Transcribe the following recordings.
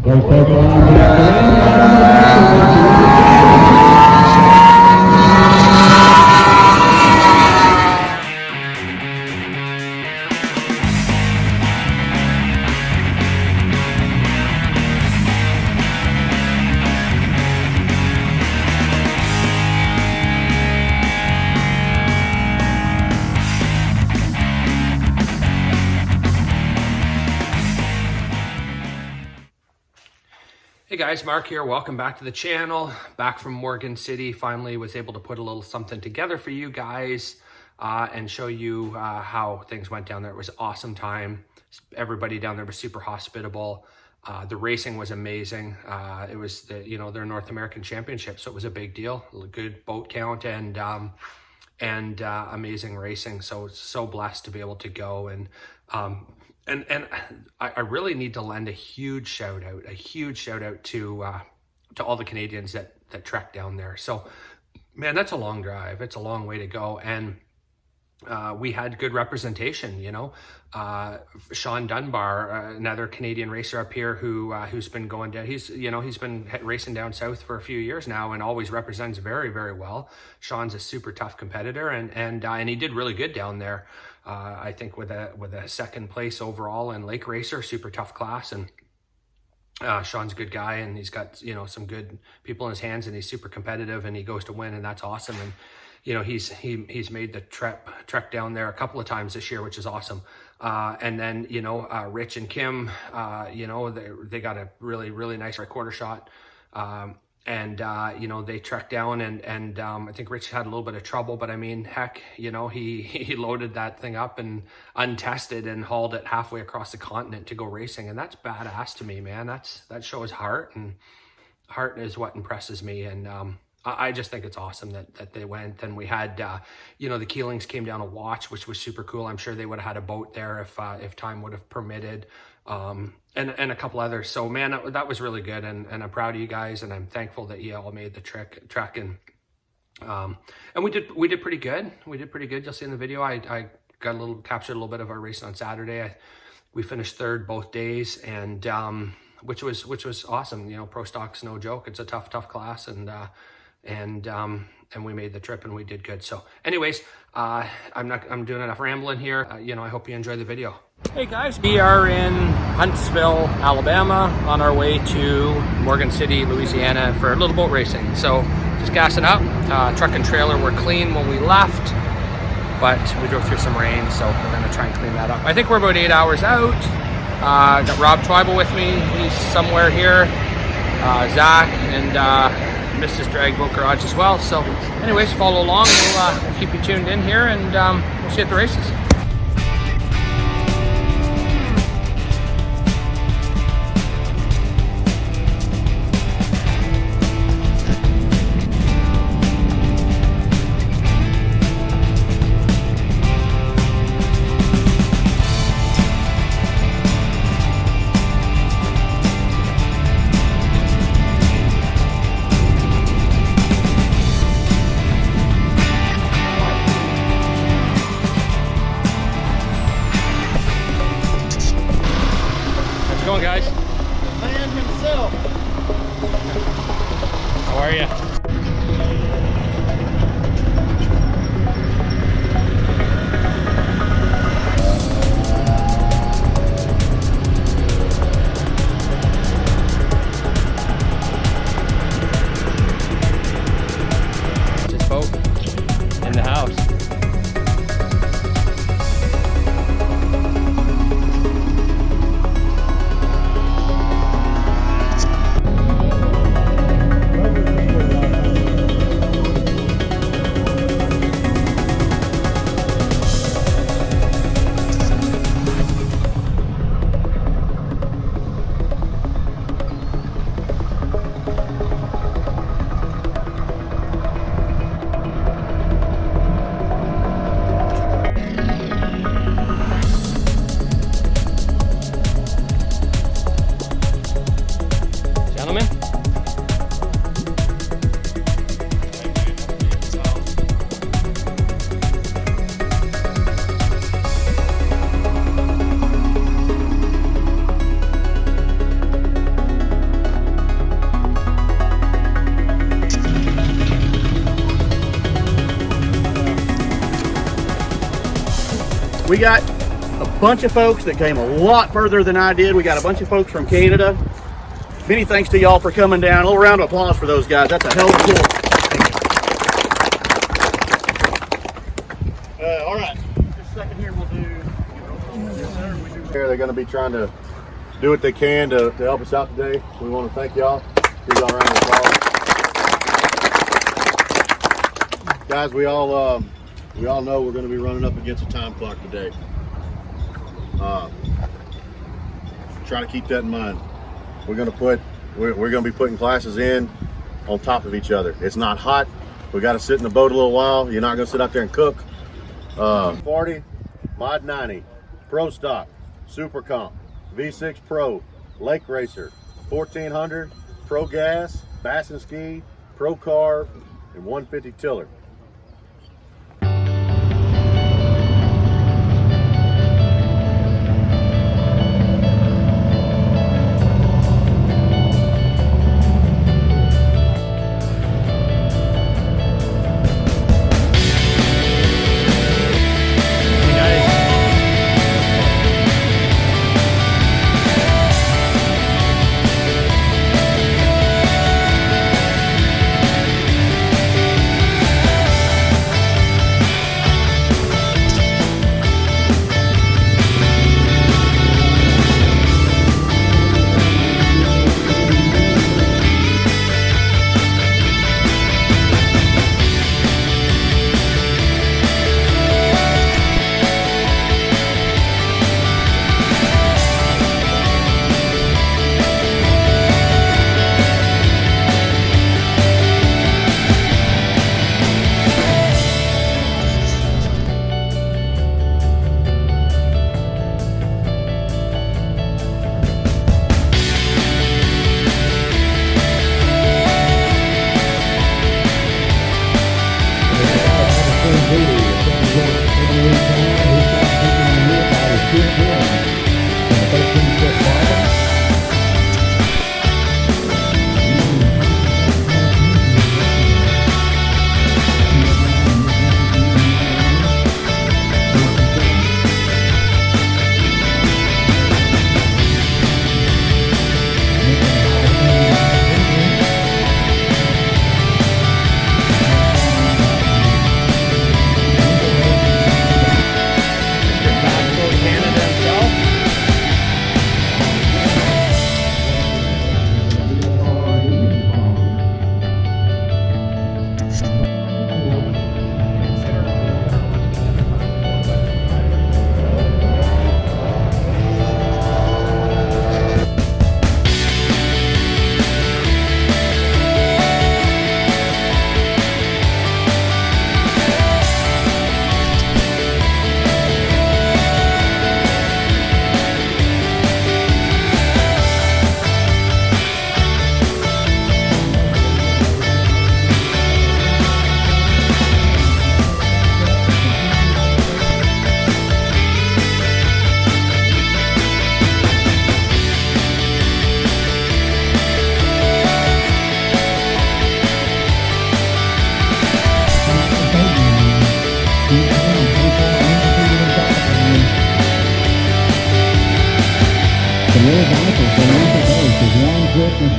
Hey guys, Mark here. Welcome back to the channel. Back from Morgan City. Finally was able to put a little something together for you guys and show you how things went down there. It was an awesome time. Everybody down there was super hospitable. The racing was amazing. It was their North American Championship, so it was a big deal. A good boat count and amazing racing. So blessed to be able to go and I really need to lend a huge shout out to all the Canadians that trek down there. So, man, that's a long drive. It's a long way to go, and we had good representation. Sean Dunbar, another Canadian racer up here who's been going down. He's been racing down south for a few years now and always represents very, very well. Sean's a super tough competitor, and he did really good down there. I think with a second place overall in Lake Racer, super tough class, and Sean's a good guy, and he's got some good people in his hands, and he's super competitive, and he goes to win, and that's awesome. And he's made the trek down there a couple of times this year, which is awesome. And then Rich and Kim, they got a really, really nice quarter shot. They trekked down and I think Rich had a little bit of trouble, but I mean, heck, he loaded that thing up and untested and hauled it halfway across the continent to go racing. And that's badass to me, man. That shows heart, and heart is what impresses me. And I just think it's awesome that they went. And we had, the Keelings came down to watch, which was super cool. I'm sure they would have had a boat there if time would have permitted. And a couple others. So man, that was really good, and I'm proud of you guys, and I'm thankful that you all made the trek, and we did pretty good. You'll see in the video. I captured a little bit of our race on Saturday. We finished third both days, and which was awesome. Pro stock's no joke. It's a tough class, and we made the trip, and we did good. So anyways, I'm doing enough rambling here. I hope you enjoy the video. Hey guys, we are in Huntsville, Alabama, on our way to Morgan City, Louisiana for a little boat racing. So just gassing up. Truck and trailer were clean when we left, but we drove through some rain, so we're gonna try and clean that up. I think we're about 8 hours out. Got Rob Twyble with me. He's somewhere here. Zach and Mrs. Drag Boat Garage as well. So anyways, follow along. We'll keep you tuned in here, and we'll see you at the races. Going, guys? The man himself. How are you? Just boat in the house. We got a bunch of folks that came a lot further than I did. We got a bunch of folks from Canada. Many thanks to y'all for coming down. A little round of applause for those guys. That's a hell of a cool. All right, just a second here, we'll do. They're going to be trying to do what they can to help us out today. We want to thank y'all. Give y'all a round of applause. Guys, we all know we're going to be running up against a time clock today. Try to keep that in mind. We're going to be putting classes in on top of each other. It's not hot. We got to sit in the boat a little while. You're not going to sit out there and cook. 40, Mod 90, Pro Stock, Super Comp, V6 Pro, Lake Racer, 1400, Pro Gas, Bass and Ski, Pro Carb, and 150 Tiller.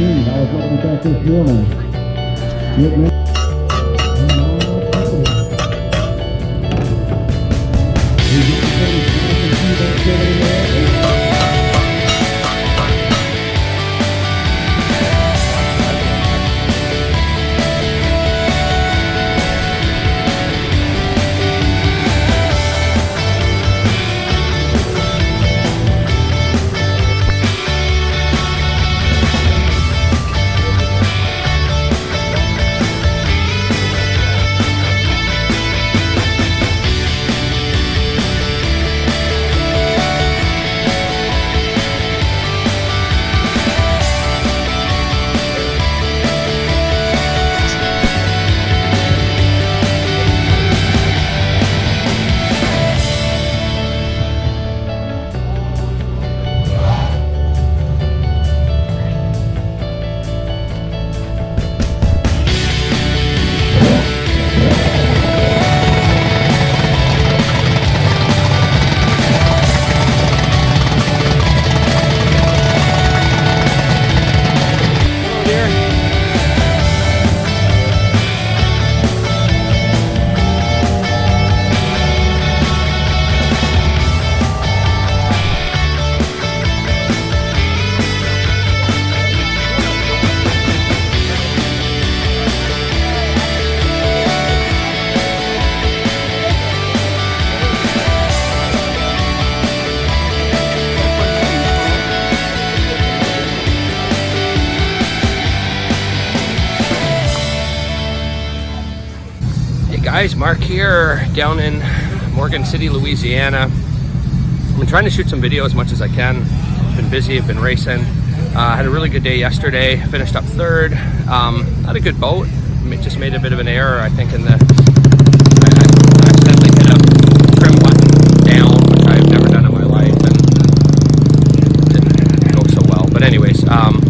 I was looking at this morning. Guys, Mark here down in Morgan City, Louisiana. I've been trying to shoot some video as much as I can. Been busy, I've been racing. Had a really good day yesterday, finished up third. Had a good boat, just made a bit of an error, I think, in the, I accidentally hit a trim button down, which I've never done in my life, and it didn't go so well. But anyways,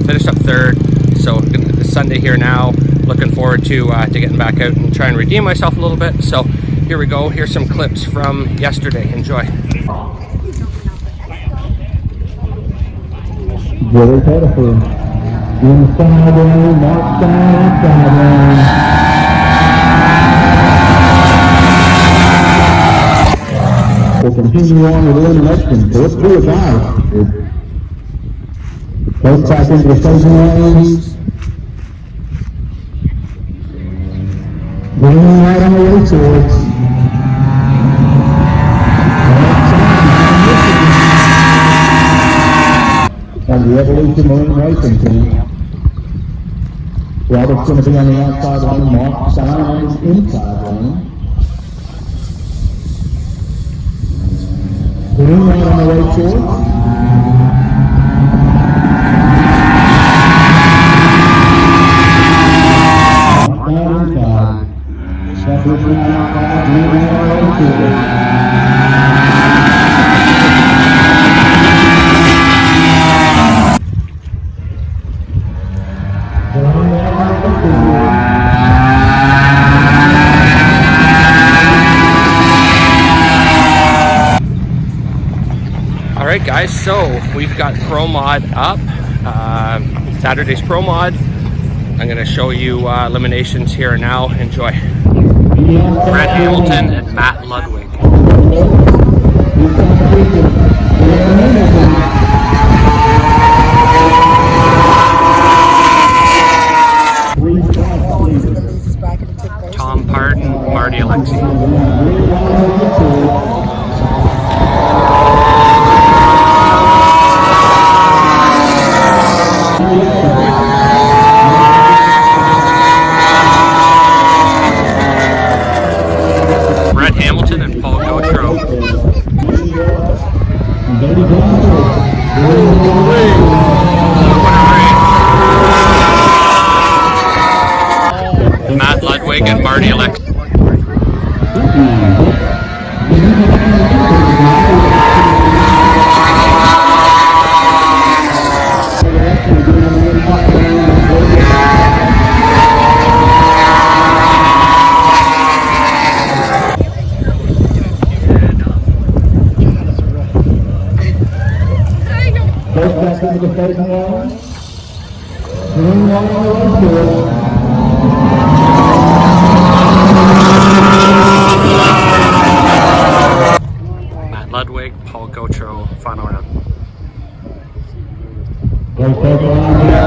finished up third, so it's Sunday here now. Looking forward to getting back out and try and redeem myself a little bit. So here we go. Here's some clips from yesterday. Enjoy. Very beautiful. Inside lane, Mark down, outside lane. We'll continue on with eliminations. So let's do it now. Both back into the staging lanes. Running right on the way towards. And the Evolution Marine Racing Team. Robert's going to be on the outside lane, Mark Stein on the inside lane. Green right on the way towards. Alright guys, so we've got Pro Mod up, Saturday's Pro Mod. I'm going to show you eliminations here now. Enjoy. Brett Hamilton and Matt Ludwig. Tom Pardon, Marty Alexi. Brett Hamilton and Paul Gautreau. Matt Ludwig and Marty Alexi. Both back into the staging line. Green line on the way towards. Matt Ludwig, Paul Gautreau, final round. Both back line.